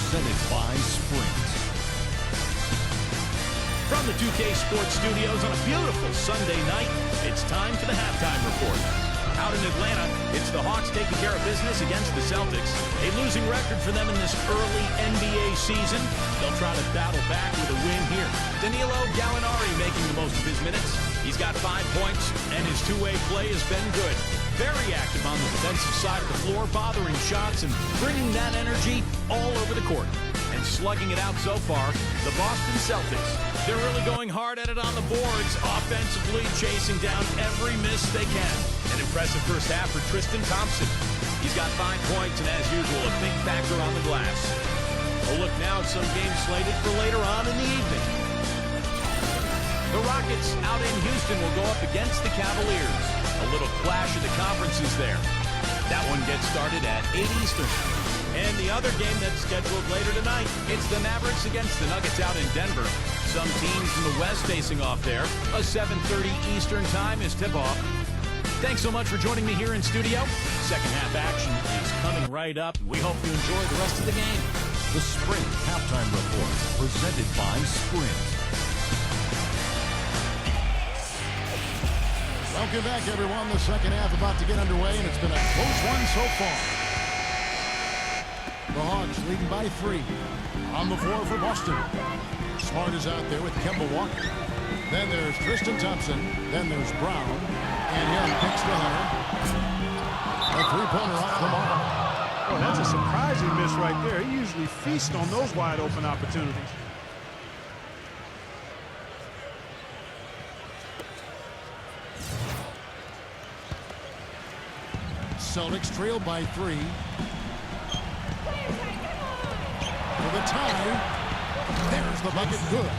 presented by Sprint. From the 2K Sports Studios on a beautiful Sunday night, it's time for the halftime report. Out in Atlanta, it's the Hawks taking care of business against the Celtics. A losing record for them in this early NBA season. They'll try to battle back with a win here. Danilo Gallinari making the most of his minutes. He's got 5 points, and his two-way play has been good. Very active on the defensive side of the floor, bothering shots and bringing that energy all over the court. And slugging it out so far, the Boston Celtics. They're really going hard at it on the boards, offensively chasing down every miss they can. An impressive first half for Tristan Thompson. He's got 5 points and, as usual, a big factor on the glass. A look now at some games slated for later on in the evening. The Rockets out in Houston will go up against the Cavaliers. A little clash of the conferences there. That one gets started at 8 Eastern. And the other game that's scheduled later tonight, it's the Mavericks against the Nuggets out in Denver. Some teams in the West facing off there. A 7:30 Eastern time is tip-off. Thanks so much for joining me here in studio. Second half action is coming right up. We hope you enjoy the rest of the game. The Sprint Halftime Report, presented by Sprint. Welcome back, everyone. The second half about to get underway, and it's been a close one so far. The Hawks leading by 3. On the floor for Boston. Smart is out there with Kemba Walker. Then there's Tristan Thompson. Then there's Brown. And Young picks the hunter. A three-pointer off the mark. Oh, that's a surprising miss right there. He usually feasts on those wide-open opportunities. Celtics trailed by 3. For the tie. There's the bucket. Good.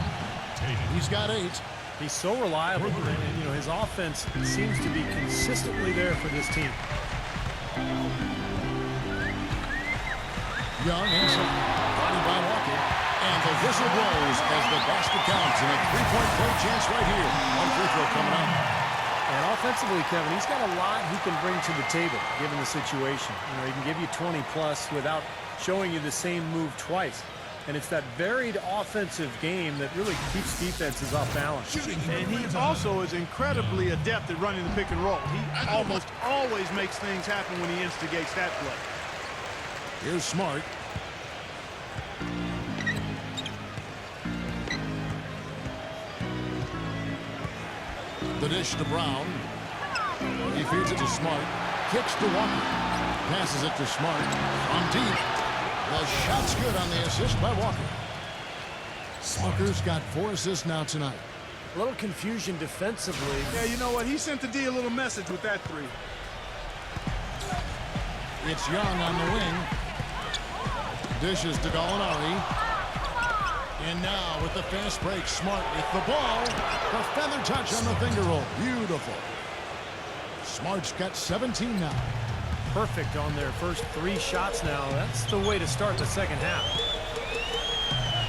He's got 8. He's so reliable, and you know his offense seems to be consistently there for this team. Young inside. Guarded by Walker. And the whistle blows as the basket counts. And a three-point play chance right here. One free throw coming up. And offensively, Kevin, he's got a lot he can bring to the table, given the situation. You know, he can give you 20-plus without showing you the same move twice. And it's that varied offensive game that really keeps defenses off balance. And he also is incredibly adept at running the pick and roll. He almost always makes things happen when he instigates that play. Here's Smart. The dish to Brown. He feeds it to Smart. Kicks to Walker. Passes it to Smart. From deep. The shot's good on the assist by Walker. Walker's got 4 assists now tonight. A little confusion defensively. Yeah, you know what? He sent the D a little message with that 3. It's Young on the wing. Dishes to Gallinari. And now with the fast break, Smart with the ball. The feather touch on the finger roll. Beautiful. Smart's got 17 now. Perfect on their first 3 shots now. That's the way to start the second half.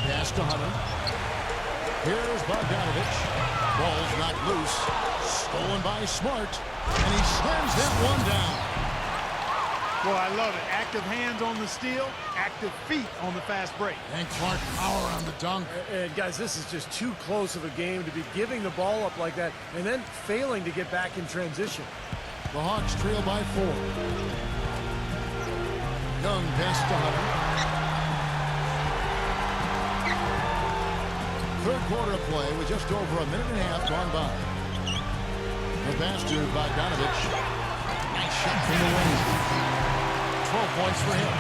Pass to Hunter. Here's Bogdanovich. Ball's knocked loose. Stolen by Smart. And he slams that one down. Well, I love it. Active hands on the steal, active feet on the fast break. And Clark power on the dunk. And guys, this is just too close of a game to be giving the ball up like that and then failing to get back in transition. The Hawks trail by 4. Young pass to Hunter. Third quarter of play with just over a minute and a half gone by. The pass to Bogdanovich. Nice shot from the wing. 12 points for him.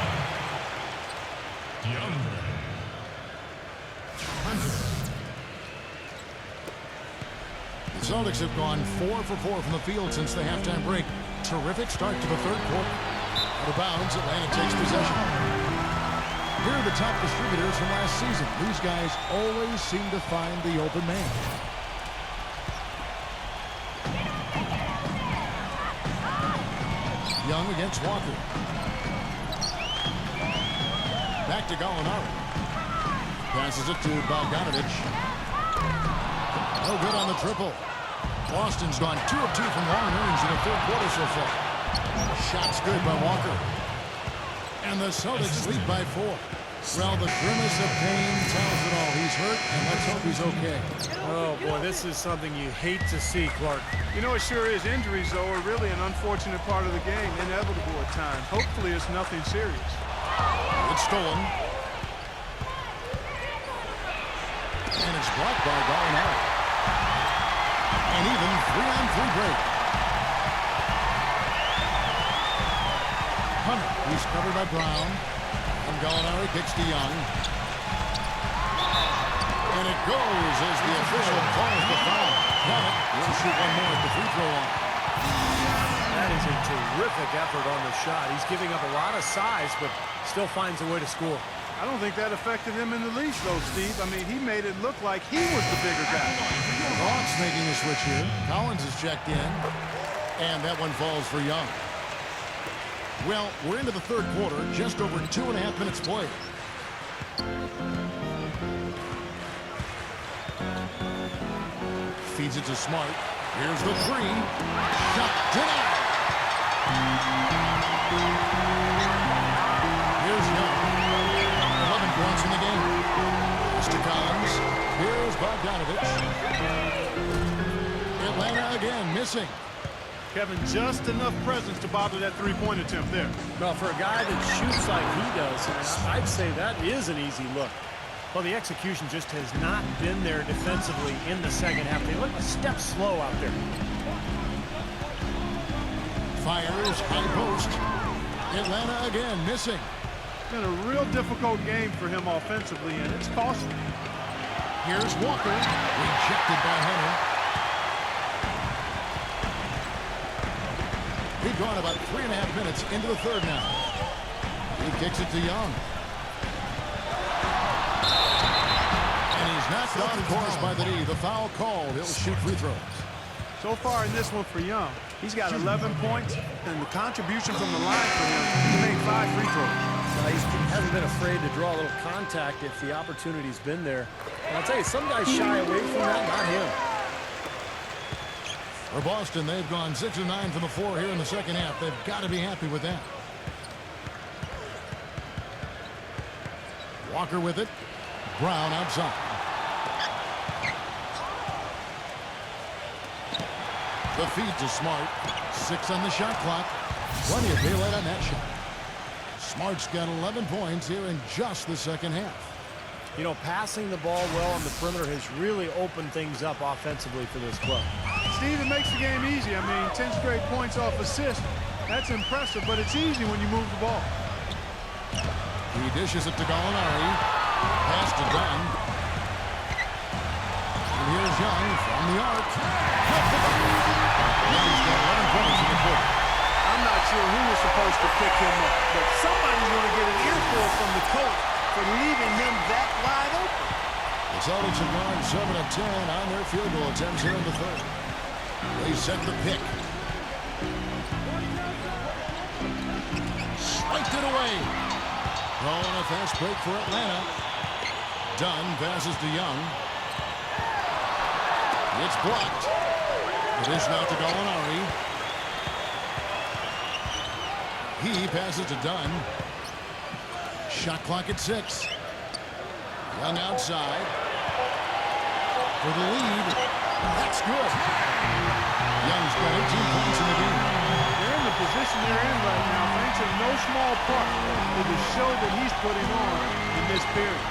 The Celtics have gone 4 for 4 from the field since the halftime break. Terrific start to the third quarter. Out of bounds, Atlanta takes possession. Here are the top distributors from last season. These guys always seem to find the open man. Young against Walker. Back to Gallinari. Passes it to Bogdanovich. No good on the triple. Boston's gone 2 of 2 from long range in the third quarter so far. Shot's good by Walker. And the Celtics lead by 4. Well, the grimace of pain tells it all. He's hurt, and let's hope he's okay. Oh, boy, this is something you hate to see, Clark. You know, it sure is. Injuries, though, are really an unfortunate part of the game, inevitable at times. Hopefully it's nothing serious. It's stolen. And it's blocked by Gallinari. And even 3-on-3 break. Hunter, he's covered by Brown. And Gallinari kicks to Young. And it goes as the official calls the foul. Got it. He'll shoot one more at the free throw line. That is a terrific effort on the shot. He's giving up a lot of size, but still finds a way to score. I don't think that affected him in the least, though, Steve. I mean, he made it look like he was the bigger guy. Hawks making a switch here. Collins is checked in. And that one falls for Young. Well, we're into the third quarter. Just over 2.5 minutes played. Feeds it to Smart. Here's the three. Shot denied. Here's Young. 11 points in the game. It's to Collins. Here's Bogdanovich. Atlanta again missing. Kevin, just enough presence to bother that three-point attempt there. Well, for a guy that shoots like he does, I'd say that is an easy look. Well, the execution just has not been there defensively in the second half. They look a step slow out there. Fires, high post. Atlanta again missing. It's been a real difficult game for him offensively, and it's costly. Here's Walker. Rejected by Hunter. We've gone about 3.5 minutes into the third now. He kicks it to Young. And he's knocked on course by the D. The foul called. He'll shoot free throws. So far in this one for Young, he's got 11 points, and the contribution from the line for him, he made 5 free throws. He hasn't been afraid to draw a little contact if the opportunity's been there. And I'll tell you, some guys shy away from that, not him. For Boston, they've gone 6 of 9 from the floor here in the second half. They've got to be happy with that. Walker with it. Brown outside. The feed to Smart. 6 on the shot clock. Plenty of daylight on that shot. Smart's got 11 points here in just the second half. You know, passing the ball well on the perimeter has really opened things up offensively for this club. Steve, it makes the game easy. I mean, 10 straight points off assist. That's impressive, but it's easy when you move the ball. He dishes it to Gallinari. Pass to Dunn. And here's Young from the arc. Young's got 11 points in the quarter. I'm not sure who was supposed to pick him up, but somebody's going to get an earful from the coach for leaving him that wide open. The Celtics have gone 7 of 10 on their field goal attempts here in the third. They set the pick. Swiped it away. Throwing a fast break for Atlanta. Dunn passes to Young. It's blocked. The dish now to Gallinari. He passes to Dunn. Shot clock at 6. Young outside. For the lead. That's good. Young's got 18 points in the game. They're in the position they're in right now, thanks in no small part to the show that he's putting on in this period.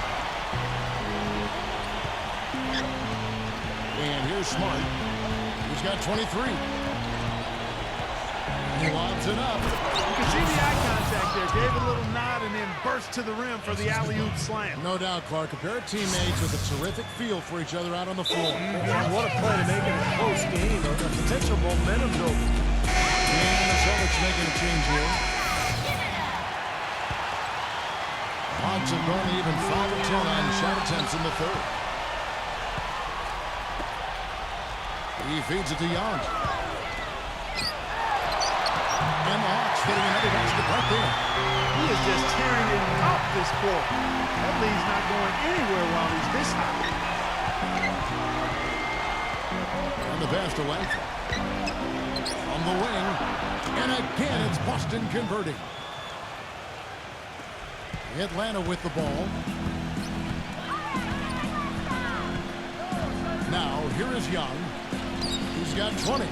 And here's Smart. He's got 23. He lobs it up. You can see the eye contact there. Gave a little nod and then burst to the rim for the alley-oop slam. No doubt, Clark. A pair of teammates with a terrific feel for each other out on the floor. What a play to make it a close game. A potential momentum builder. And the Celtics making a change here. Hawks have gone even 5 of 10 on shot attempts in the third. He feeds it to Young. And the Hawks getting another basket right there. He is just tearing it up this court. That lead's not going anywhere while he's this high. On the pass to Langford. From the wing. And again, it's Boston converting. Atlanta with the ball. Now, here is Young. He's got 20.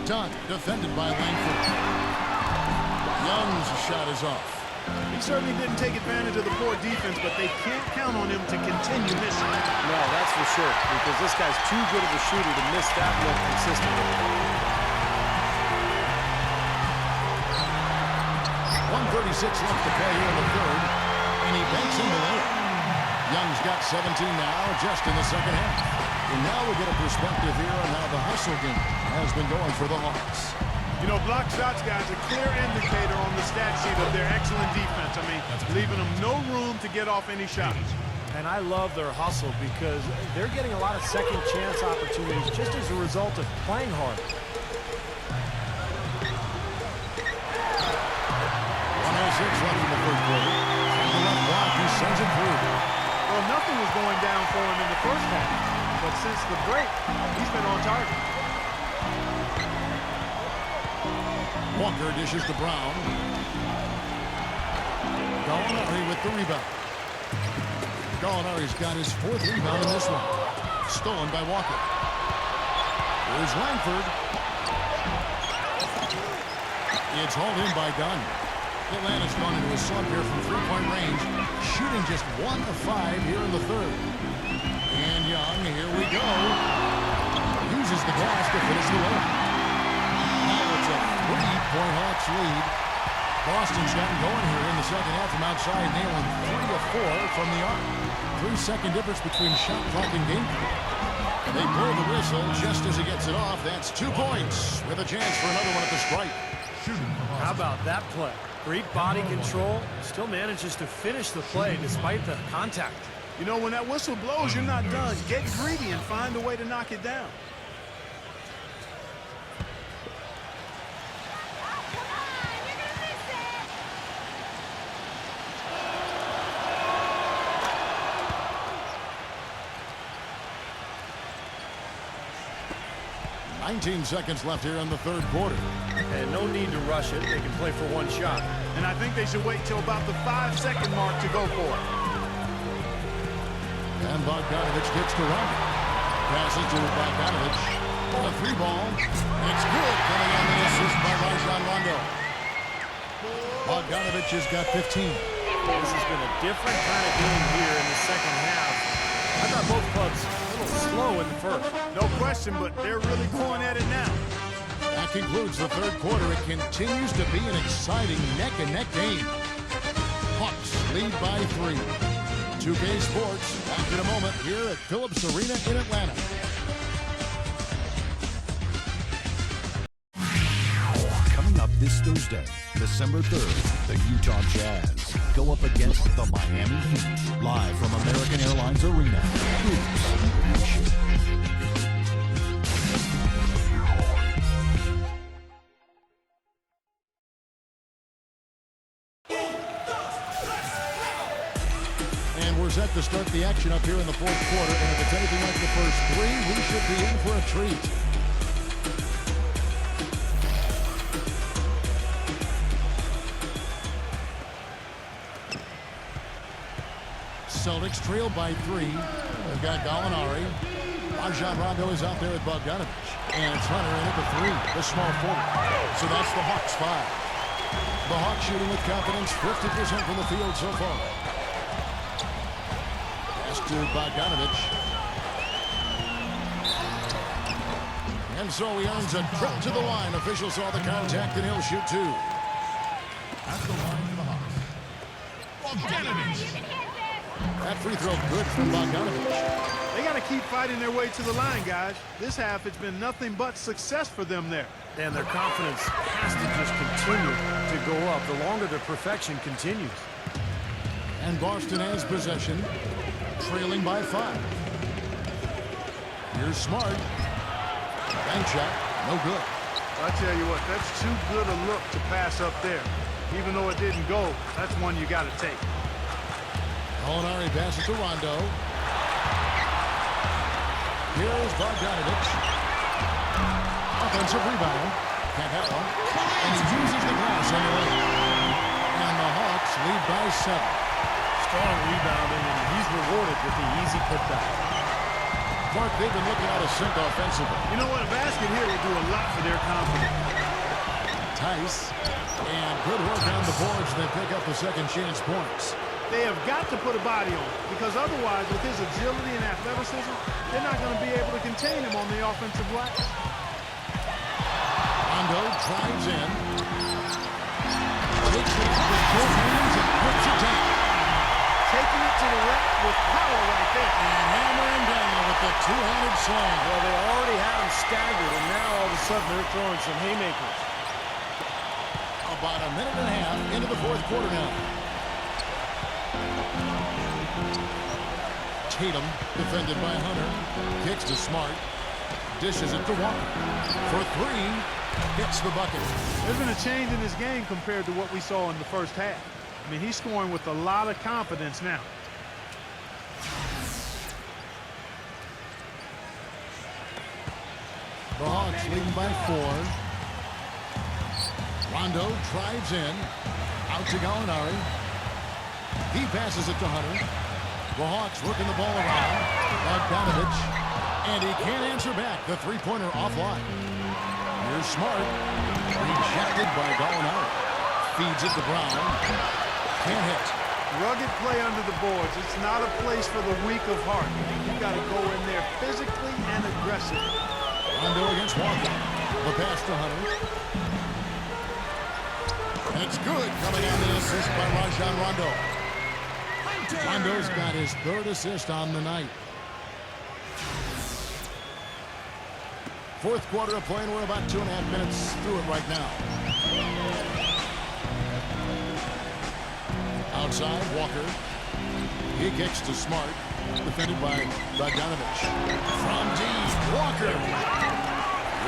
Dunn, defended by Langford. Young's shot is off. He certainly didn't take advantage of the poor defense, but they can't count on him to continue missing. No, that's for sure, because this guy's too good of a shooter to miss that look consistently. 1:36 left to play here in the third, and he banks in the layup. Young's got 17 now, just in the second half. And now we get a perspective here on how the hustle game has been going for the Hawks. You know, block shots, guys, a clear indicator on the stat sheet of their excellent defense. I mean, leaving them no room to get off any shots. And I love their hustle because they're getting a lot of second chance opportunities just as a result of playing hard. 1:06 left in the third quarter. From the left block, he sends it through. Well, nothing was going down for him in the first half, but since the break, he's been on target. Walker dishes to Brown. Gallinari with the rebound. Gallinari's got his fourth rebound in this one. Stolen by Walker. Here's Langford. It's hauled in by Dunn. Atlanta's gone into a slump here from three-point range, shooting just 1 of 5 here in the third. And Young, here we go. Uses the glass to finish the layup. Now it's a 3-point Hawks lead. Boston's gotten going here in the second half from outside, nailing 3 of 4 from the arc. 3-second difference between shot clock and game clock. They blow the whistle just as he gets it off. That's 2 points with a chance for another one at the stripe. How about that play? Great body control. Still manages to finish the play despite the contact. You know, when that whistle blows, you're not done. Get greedy and find a way to knock it down. Nineteen seconds left here in the third quarter. And no need to rush it. They can play for one shot. And I think they should wait till about the 5-second mark to go for it. And Bogdanovich gets to run. Passes to Bogdanovich. A 3-ball. It's good, coming on the assist by Rajon Rondo. Bogdanovich has got 15. This has been a different kind of game here in the second half. I thought both clubs a little slow in the first. No question, but they're really going at it now. That concludes the third quarter. It continues to be an exciting neck-and-neck game. Hawks lead by 3. 2K Sports, back in a moment here at Phillips Arena in Atlanta. Coming up this Thursday, December 3rd, the Utah Jazz go up against the Miami Heat. Live from American Airlines Arena. Hoops Nation. And we're set to start the action up here in the fourth quarter. And if it's anything like the first 3, we should be in for a treat. Celtics trail by 3. They've got Gallinari. Rajon Rondo is out there with Bogdanovich. And it's Hunter in at the 3, the small forward. So that's the Hawks 5. The Hawks shooting with confidence, 50% from the field so far. Pass to Bogdanovich. And so he earns a trip to the line. Officials saw the contact and he'll shoot 2. That's the line for the Hawks. Bogdanovich. That free throw good from Bogdanovich. They got to keep fighting their way to the line, guys. This half, it's been nothing but success for them there. And their confidence has to just continue to go up the longer their perfection continues. And Boston has possession, trailing by 5. Here's Smart. Bank shot, no good. I tell you what, that's too good a look to pass up there. Even though it didn't go, that's one you got to take. Gallinari passes to Rondo. Here's Bogdanovich. Offensive rebound. Capella, and he uses the glass on the right. And the Hawks lead by 7. Strong rebounding, and he's rewarded with the easy putback. Mark, they've been looking out of sync offensively. You know what? A basket here will do a lot for their confidence. Tice, and good work on the boards. They pick up the second chance points. They have got to put a body on him, because otherwise, with his agility and athleticism, they're not going to be able to contain him on the offensive glass. Rondo drives in. Takes it off with both hands and puts it down. Taking it to the rack with power right there. And hammering down with the two-handed slam. Well, they already had him staggered, and now all of a sudden they're throwing some haymakers. About a minute and a half into the fourth quarter now. Tatum, defended by Hunter. Kicks to Smart. Dishes it to Walker. For 3, hits the bucket. There's been a change in his game compared to what we saw in the first half. I mean, he's scoring with a lot of confidence now. The Hawks leading by 4. Rondo drives in. Out to Gallinari. He passes it to Hunter. The Hawks working the ball around. Bogdanovich. And he can't answer back. The three-pointer offline. Here's Smart. Rejected by Gallinari. Feeds it to Brown. Can't hit. Rugged play under the boards. It's not a place for the weak of heart. You got to go in there physically and aggressively. Rondo against Walker. The pass to Hunter. And it's good. Coming in the assist by Rajon Rondo. Rondo's got his 3rd assist on the night. Fourth quarter of play, and we're about 2.5 minutes through it right now. Outside, Walker. He kicks to Smart. Defended by Bogdanovich. From deep, Walker.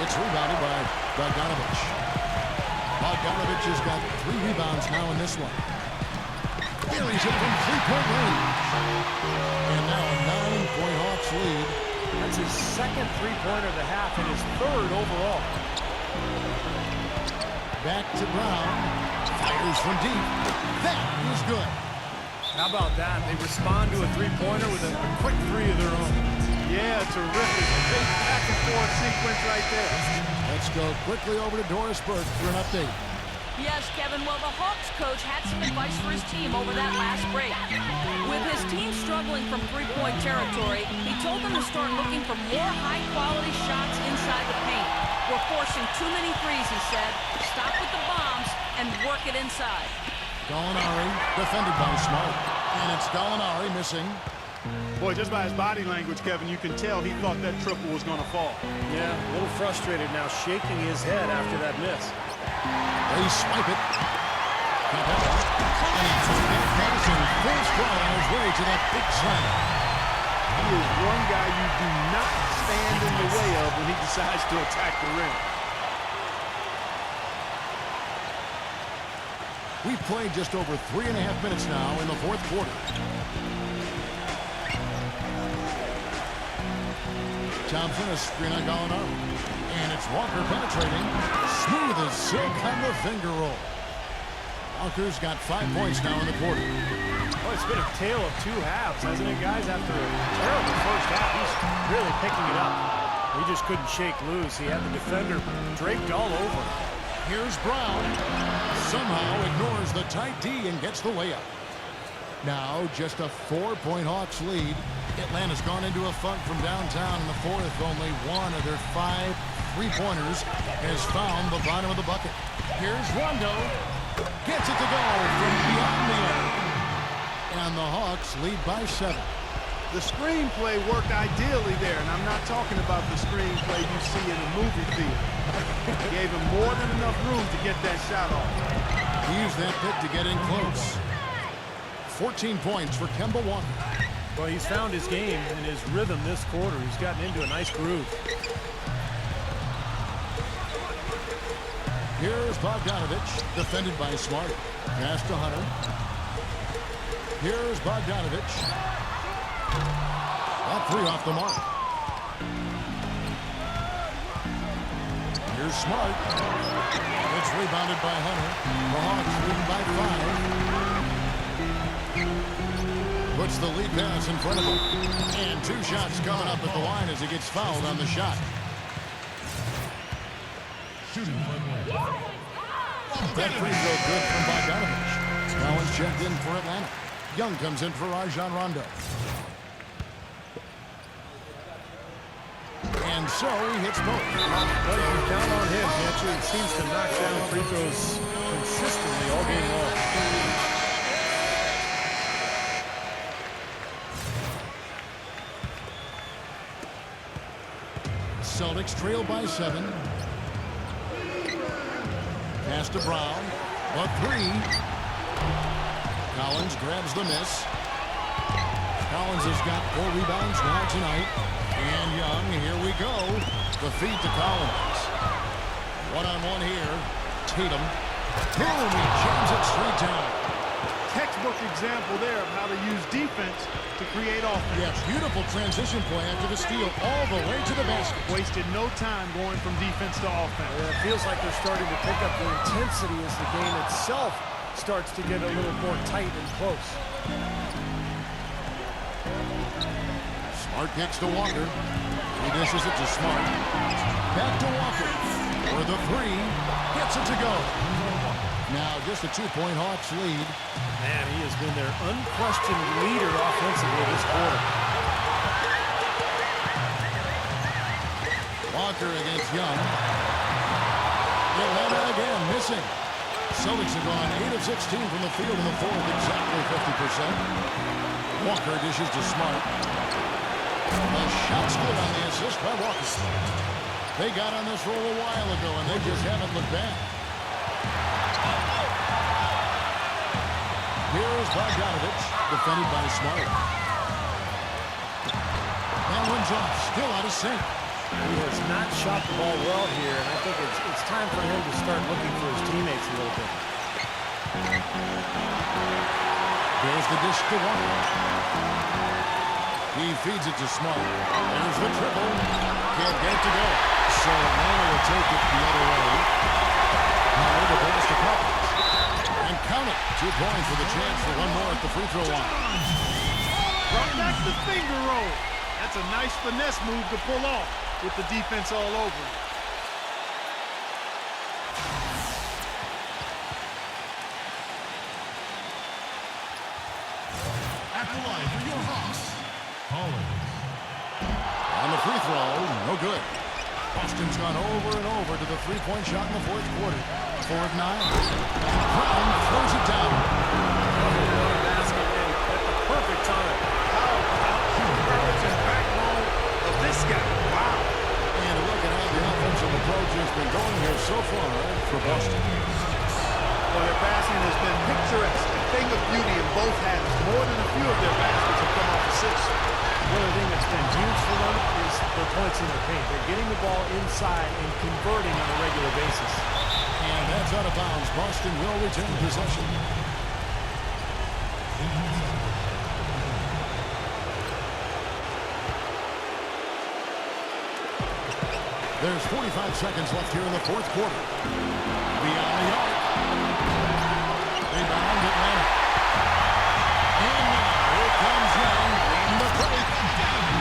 It's rebounded by Bogdanovich. Bogdanovich has got 3 rebounds now in this one. Carries it from 3-point range. And now a 9-point Hawks lead. That's his 2nd three-pointer of the half and his 3rd overall. Back to Brown. Fires from deep. That is good. How about that? They respond to a three-pointer with a quick 3 of their own. Yeah, terrific. Big back-and-forth sequence right there. Let's go quickly over to Doris Burke for an update. Yes, Kevin. Well, the Hawks coach had some advice for his team over that last break. With his team struggling from three-point territory, he told them to start looking for more high-quality shots inside the paint. We're forcing too many threes, he said. Stop with the bombs and work it inside. Gallinari defended by Smart. And it's Gallinari missing. Boy, just by his body language, Kevin, you can tell he thought that triple was going to fall. Yeah, a little frustrated now, shaking his head after that miss. They swipe it. Capella. And he took that pass in full stride on his way to that big slam. He is one guy you do not stand in the way of when he decides to attack the rim. We've played just over 3.5 minutes now in the fourth quarter. Thompson a screen on Gallinari. And it's Walker penetrating. Smooth as silk on the finger roll. Walker's got 5 points now in the quarter. Well, it's been a tale of 2 halves, hasn't it, guys? After a terrible first half, he's really picking it up. He just couldn't shake loose. He had the defender draped all over him. Here's Brown. Somehow ignores the tight D and gets the layup. Now just a 4-point Hawks lead. Atlanta's gone into a funk from downtown in the fourth. Only one of their 5 3-pointers has found the bottom of the bucket. Here's Rondo. Gets it to go from beyond the arc. And the Hawks lead by 7. The screenplay worked ideally there, and I'm not talking about the screenplay you see in a movie theater. Gave him more than enough room to get that shot off. He used that pick to get in close. 14 points for Kemba Walker. Well, he's found his game and his rhythm this quarter. He's gotten into a nice groove. Here's Bogdanovich, defended by Smart. Pass to Hunter. Here's Bogdanovich. That 3 off the mark. Here's Smart. It's rebounded by Hunter. The Hawks lead by 5. Puts the lead pass in front of him. And 2 shots coming up at the line as he gets fouled on the shot. That free throw good from Bogdanovich. Collins checked in for Atlanta. Young comes in for Rajon Rondo. And so he hits both. Well, you can count on him, can't you? He seems to knock down free throws consistently all game long. Celtics trail by 7. Pass to Brown. A 3. Collins grabs the miss. Collins has got 4 rebounds now tonight. And Young, here we go. The feed to Collins. One-on-one here. Tatum. Boom, he jams it straight down. Textbook example there of how to use defense to create offense. Yeah, beautiful transition play after the steal all the way to the basket. Wasted no time going from defense to offense. Yeah, it feels like they're starting to pick up the intensity as the game itself starts to get a little more tight and close. Smart kicks to Walker. He dishes it to Smart. Back to Walker. For the 3. Gets it to go. Now just a 2-point Hawks lead. Man, he has been their unquestioned leader offensively this quarter. Walker against Young. Atlanta again missing. Celtics have gone 8 of 16 from the field in the fourth, exactly 50%. Walker dishes to Smart. The shot's good on the assist by Walker. They got on this roll a while ago, and they just haven't looked back. Here's Bogdanovich, defended by Smart. That one's off, still out of sync. He has not shot the ball well here, and I think it's time for him to start looking for his teammates a little bit. There's the dish to Walker. He feeds it to Smart. There's the triple. Can't get it to go. So Atlanta will take it the other way. Now the pass to Collins. And count it. 2 points with a chance for one more at the free throw line. Brought back the finger roll. That's a nice finesse move to pull off with the defense all over him. At the line for your Hawks. On the free throw, no good. Boston's gone over and over to the 3-point shot in the fourth quarter. 4 of 9. Brown throws it down. Basket at the perfect time. How about the courage and backbone of this guy? Wow. And a look at how the offensive approach has been going here so far for Boston. Well, their passing has been picturesque. A thing of beauty in both halves. More than a few of their baskets have come off assists. One of the things that's been huge for them is their points in the paint. They're getting the ball inside and converting on a regular basis. And that's out of bounds. Boston will retain possession. There's 45 seconds left here in the fourth quarter. Beyond the arc. Rebound Atlanta. And now here comes Young in the break.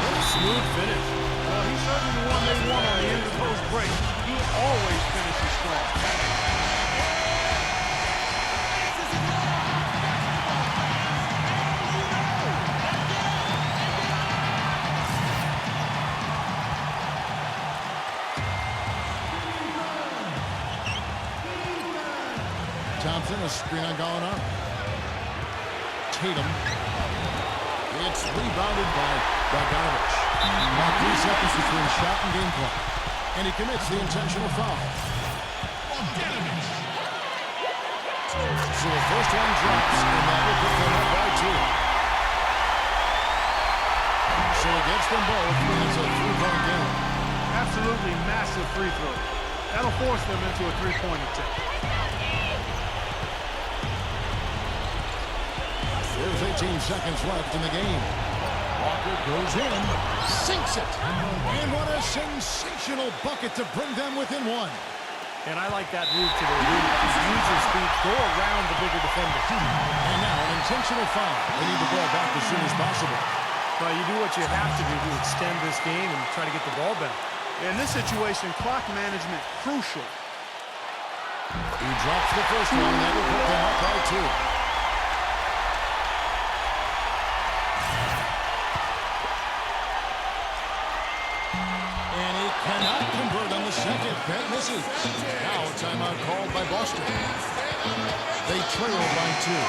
What a smooth finish. Well, he's certainly the one they want on the end of the post break. He always finishes strong. Thompson, a screen on Gallinari. Tatum. It's rebounded by Bogdanovich. Now 3 seconds between shot and game clock. And he commits the intentional foul. So the first one drops, and that will put them up by 2. So against them both, it's a 3-point game. Absolutely massive free throw. That'll force them into a 3-point attempt. There's 18 seconds left in the game. Walker goes in, sinks it. And what a sensational bucket to bring them within 1. And I like that move today. Use your speed, go around the bigger defender. And now an intentional foul. They need the ball back as soon as possible. Well, you do what you have to do to extend this game and try to get the ball back. In this situation, clock management crucial. He drops the first one, and that will put them up by 2. And he cannot convert on the second. That misses. Now a timeout called by Boston. They trail by 2. 12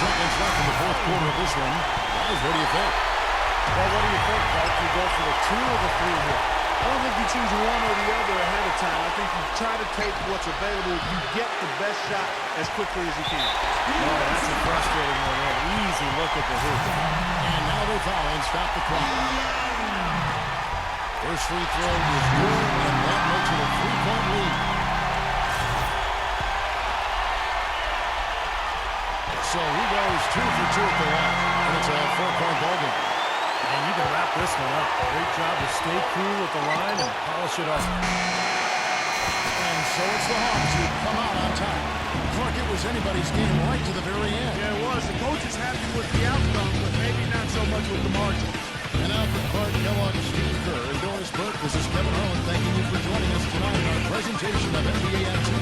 seconds left in the fourth quarter of this one. Guys, what do you think? Well, what do you think, Mike? You go for the 2 or the 3 here? I don't think you choose one or the other ahead of time. I think you try to take what's available. You get the best shot as quickly as you can. Oh, that's a frustrating one there. Easy look at the hoop. And now they foul and stop the clock. First free throw is good, and that makes it a 3-point lead. So he goes 2 for 2 at the line, and it's a 4-point ballgame. And you can wrap this one up. Great job to stay cool at the line and polish it off. And so it's the Hawks who come out on top. Clark, it was anybody's game right to the very end. Yeah, it was. The coach is happy with the outcome, but maybe not so much with the margin. And now for Clark, Kellogg, Steve Kerr, and Doris Burke, this is Kevin Harlan thanking you for joining us tonight in our presentation of NBA Action.